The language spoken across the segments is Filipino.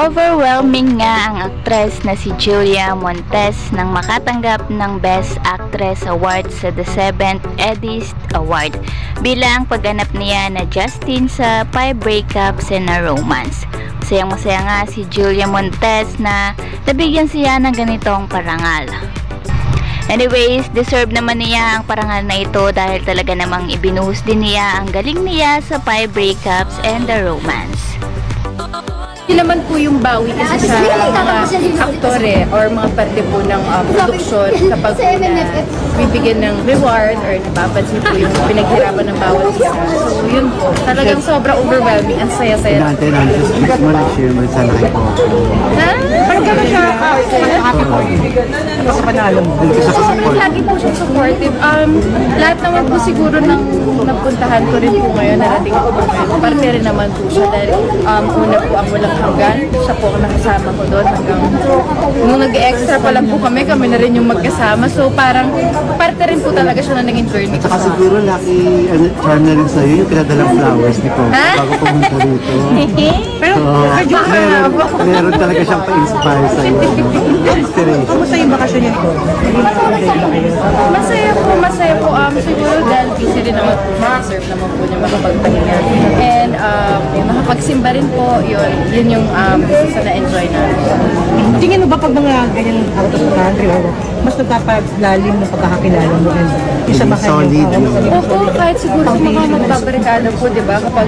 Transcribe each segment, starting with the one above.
Overwhelming nga ang aktres na si Julia Montes nang makatanggap ng Best Actress Award sa the 7th Eddies Award bilang pagganap niya na Justin sa 5 Breakups and a Romance. Masayang-masaya nga si Julia Montes na nabigyan siya ng ganitong parangal. Anyways, deserve naman niya ang parangal na ito dahil talaga namang ibinuhos din niya ang galing niya sa 5 Breakups and a Romance. Hindi naman po yung bawi kasi sa mga aktore or mga parte po ng produksyon kapag po na bibigyan ng reward or napapansin po yung pinaghirapan ng bawat isa. So yun po, talagang sobrang overwhelming. Ang saya-saya. Speaks mo nag-share mo sa nakay ko. Parang gano'n siya Sa panalo mo. lagi po siya supportive. Lahat naman po siguro ng napuntahan ko rin po ngayon, narating ko po ngayon. Parte rin naman po siya dahil una po ang walang hanggan. Siya po ang nakasama ko doon hanggang nung nag-extra pa lang po kami na rin yung magkasama. So parang parte rin po talaga siya na naging journey ko. Saka siguro lucky charm na rin sa'yo yung pinadalang flowers ni Coco bago pumunta rito. Pero Meron talaga siyang pa-inspire sa'yo. Inspiration. Kumusta yung bakasyon niyo po? Masaya po. Siguro dahil busy rin naman po, deserve naman po niya makapagpahinga. And makapagsimba rin po, yun yung isa na-enjoy namin. Tingin mo ba pag mga ganyan out of the country or mas nagpapalalim ng pagkakakilala mo and isa ba kayo? Solid yun. Opo, kahit siguro sa mga magbabarikada po, di ba? Kapag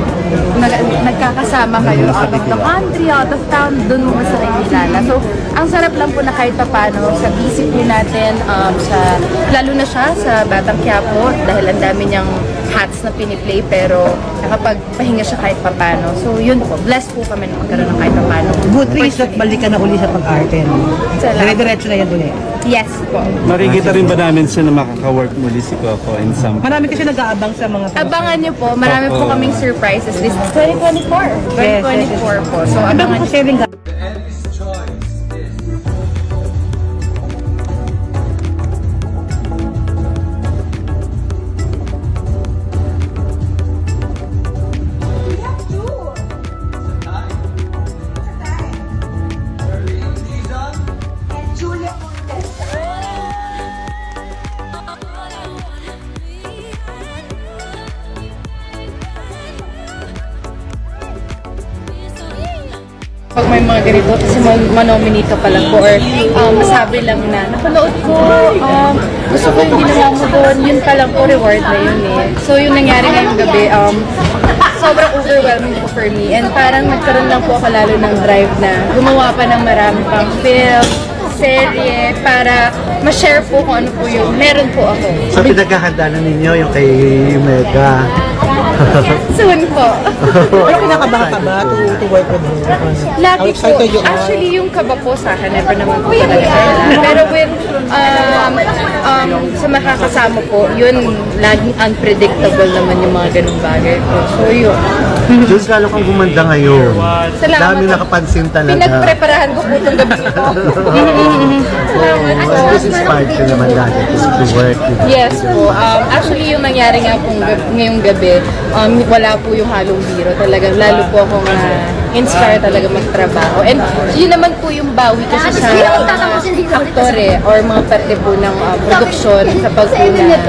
nagkakasama kayo out of the country, out of town, doon mo mas nakikilala. So, ang sarap lang po na kahit papano sa busy po natin, lalo na siya sa Batang Quiapo, dahil ang dami niyang hats na piniplay, pero nakapagpahinga siya kahit papano. So, yun po. Blessed po kami na magkaroon ng kahit papano. Good things that balikan na uli sa pag-arte. Dire-diretso na yan ulit. Yes po. Makikita rin ba namin siya na makaka-work muli si Coco in some... Marami kasi nag-aabang sa mga... Abangan niyo po, marami po kaming surprises this 2024. 2024 po. So, abangan niyo. Sharing Pag may mga ganito, kasi manominate ka pa lang po or masabi lang na napanood ko, gusto ko yung ginawa mo doon, yun pa lang po, reward na yun eh. So yung nangyari ngayong gabi, sobrang overwhelming po for me and parang nagkaroon lang po ako lalo ng drive na gumawa pa ng marami pang film, serye, para ma-share po kung ano po yung meron po ako. So pinagkahanda na ninyo yung kay Mega. Soon po. Ay, kinakabahan ka ba to work with her? Lagi po. Actually, yung kaba po sa akin, never naman po talaga. Pero with, sa makakasama po, yun, laging unpredictable naman yung mga ganung bagay po. So, yun. Diyos, lalo kang gumanda ngayon. Salamat. Dami nakapansin talaga. Pinagpreparahan ko po itong gabi ito. Mas inspired ka naman lagi to work with her. Yes po. Actually, yung nangyari nga po ngayong gabi, wala po yung halong biro. Talagang lalo po akong inspire talaga magtrabaho. And yun naman po yung bawi kasi sa aktore or mga parte po ng produksyon kapag po na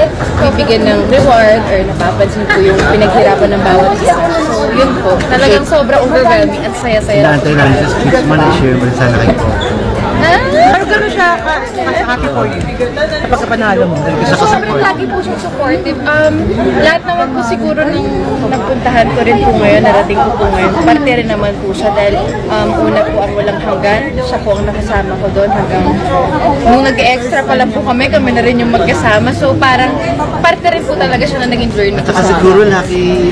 bibigyan ng reward or napapansin po yung pinaghirapan ng bawat isa. So yun po. Talagang sobrang overwhelming at saya-saya. Inaantay namin sa speech mo nag-share mo sa nakay ko. Pero gano'n siya happy for you kapag kapanalo mo? Sobrang lagi po siya supportive. Lahat naman po siguro ng napuntahan ko rin po ngayon, narating ko po ngayon. Parte rin naman po siya dahil una po ang walang hanggan. Siya po ang nakasama ko doon hanggang nung nag-extra pa lang po kami na rin yung magkasama. So parang parte rin po talaga siya na naging journey ko Saka sa siguro lucky